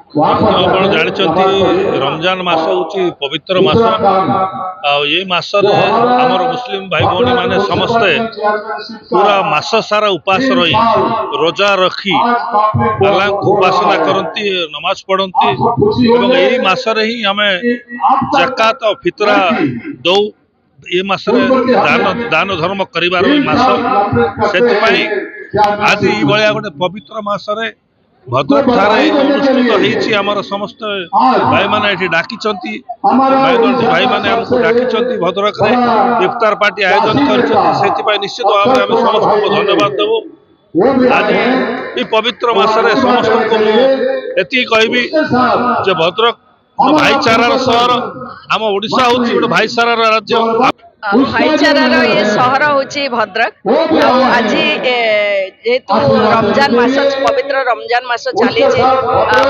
ଆପଣ ଜାଣିଛନ୍ତି ରମଜାନ ମାସ ହେଉଛି ପବିତ୍ର ମାସ। ଆଉ ଏ ମାସରେ ଆମର ମୁସଲିମ ଭାଇ ଭଉଣୀ ମାନେ ସମସ୍ତେ ପୁରା ମାସ ସାରା ଉପାସ ରହି ରୋଜା ରଖି ଆଲ୍ଲାହଙ୍କୁ ଉପାସନା କରନ୍ତି, ନମାଜ ପଢ଼ନ୍ତି ଏବଂ ଏହି ମାସରେ ହିଁ ଆମେ ଜାକାତ ଆଉ ଫିତରା ଦଉ। ଏ ମାସରେ ଦାନ ଧର୍ମ କରିବାର ମାସ। ସେଥିପାଇଁ ଆଜି ଏଇଭଳିଆ ଗୋଟେ ପବିତ୍ର ମାସରେ ଭଦ୍ରକ ଠାରେ ଅନୁଷ୍ଠିତ ହେଇଛି। ଆମର ସମସ୍ତ ଭାଇମାନେ ଏଠି ଡାକିଛନ୍ତି, ଭାଇମାନେ ଆମକୁ ଡାକିଛନ୍ତି ଭଦ୍ରକରେ ଇଫତାର ପାର୍ଟି ଆୟୋଜନ କରିଛନ୍ତି। ସେଥିପାଇଁ ନିଶ୍ଚିତ ଭାବରେ ଆମେ ସମସ୍ତଙ୍କୁ ଧନ୍ୟବାଦ ଦେବୁ। ଆଜି এই ପବିତ୍ର ମାସରେ ସମସ୍ତଙ୍କୁ ମୁଁ ଏତିକି କହିବି ଯେ ଭଦ୍ରକ ଭାଇଚାରାର ସହର। ଆମ ଓଡ଼ିଶା ହେଉଛି ଗୋଟେ ଭାଇଚାରାର ରାଜ୍ୟ। ଭାଇଚାରାର ଏ ସହର ହେଉଛି ଭଦ୍ରକ। ଆଉ ଆଜି ଯେହେତୁ ରମଜାନ ମାସ, ପବିତ୍ର ରମଜାନ ମାସ ଚାଲିଛି,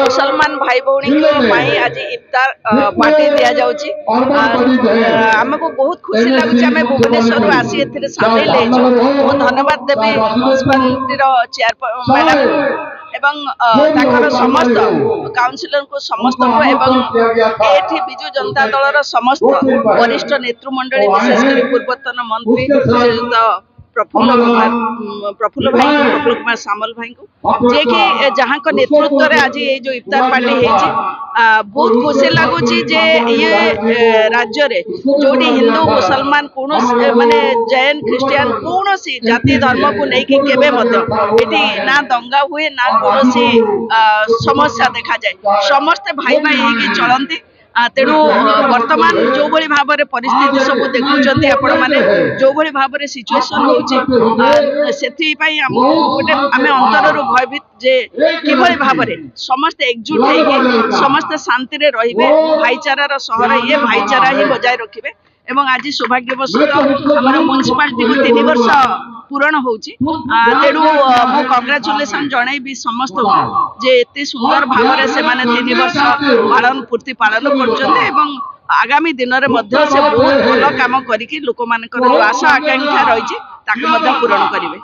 ମୁସଲମାନ ଭାଇ ଭଉଣୀଙ୍କ ପାଇଁ ଆଜି ଇଫତାର ପାର୍ଟି ଦିଆଯାଉଛି। ଆମକୁ ବହୁତ ଖୁସି ଲାଗୁଛି, ଆମେ ଭୁବନେଶ୍ୱରରୁ ଆସି ଏଥିରେ ସାମିଲ ହେଇଛୁ। ମୁଁ ଧନ୍ୟବାଦ ଦେବି ମ୍ୟୁନିସିପାଲିଟିର ମ୍ୟାଡାମ ଏବଂ ତାଙ୍କର ସମସ୍ତ କାଉନସିଲରଙ୍କୁ ସମସ୍ତଙ୍କୁ ଏବଂ ଏଠି ବିଜୁ ଜନତା ଦଳର ସମସ୍ତ ବରିଷ୍ଠ ନେତୃମଣ୍ଡଳୀ, ବିଶେଷ କରି ପୂର୍ବତନ ମନ୍ତ୍ରୀ ଶ୍ରୀଯୁକ୍ତ ପ୍ରଫୁଲ୍ଲ କୁମାର ସାମଲ ଭାଇଙ୍କୁ, ଯିଏକି ଯାହାଙ୍କ ନେତୃତ୍ୱରେ ଆଜି ଏଇ ଯୋଉ ଇଫତାର ପାର୍ଟି ହେଇଛି। ବହୁତ ଖୁସି ଲାଗୁଛି ଯେ ଇଏ ରାଜ୍ୟରେ ଯୋଉଠି ହିନ୍ଦୁ ମୁସଲମାନ କୌଣସି ମାନେ ଜୈନ ଖ୍ରୀଷ୍ଟିଆନ କୌଣସି ଜାତି ଧର୍ମକୁ ନେଇକି କେବେ ମଧ୍ୟ ଏଠି ନା ଦଙ୍ଗା ହୁଏ, ନା କୌଣସି ସମସ୍ୟା ଦେଖାଯାଏ। ସମସ୍ତେ ଭାଇ ଭାଇ ହେଇକି ଚଳନ୍ତି। ତେଣୁ ବର୍ତ୍ତମାନ ଯୋଉଭଳି ଭାବରେ ପରିସ୍ଥିତି ସବୁ ଦେଖୁଛନ୍ତି ଆପଣମାନେ, ଯୋଉଭଳି ଭାବରେ ସିଚୁଏସନ ହଉଛି, ସେଥିପାଇଁ ଆମକୁ ଗୋଟେ ଆମେ ଅନ୍ତରରୁ ଭୟଭୀତ ଯେ କିଭଳି ଭାବରେ ସମସ୍ତେ ଏକଜୁଟ ହେଇକି ସମସ୍ତେ ଶାନ୍ତିରେ ରହିବେ, ଭାଇଚାରାର ସହର ଇଏ, ଭାଇଚାରା ହିଁ ବଜାୟ ରଖିବେ। ଏବଂ ଆଜି ସୌଭାଗ୍ୟବଶତଃ ଆମର ମ୍ୟୁନିସିପାଲିଟିକୁ 3 ବର୍ଷ ପୂରଣ ହଉଛି। ତେଣୁ ମୁଁ କଂଗ୍ରାଚୁଲେସନ ଜଣାଇବି ସମସ୍ତଙ୍କୁ ଯେ ଏତେ ସୁନ୍ଦର ଭାବରେ ସେମାନେ 3 ବର୍ଷ ପୂର୍ତ୍ତି ପାଳନ କରୁଛନ୍ତି ଏବଂ ଆଗାମୀ ଦିନରେ ମଧ୍ୟ ସେ ବହୁତ ଭଲ କାମ କରିକି ଲୋକମାନଙ୍କର ଯୋଉ ଆଶା ଆକାଂକ୍ଷା ରହିଛି ତାକୁ ମଧ୍ୟ ପୂରଣ କରିବେ।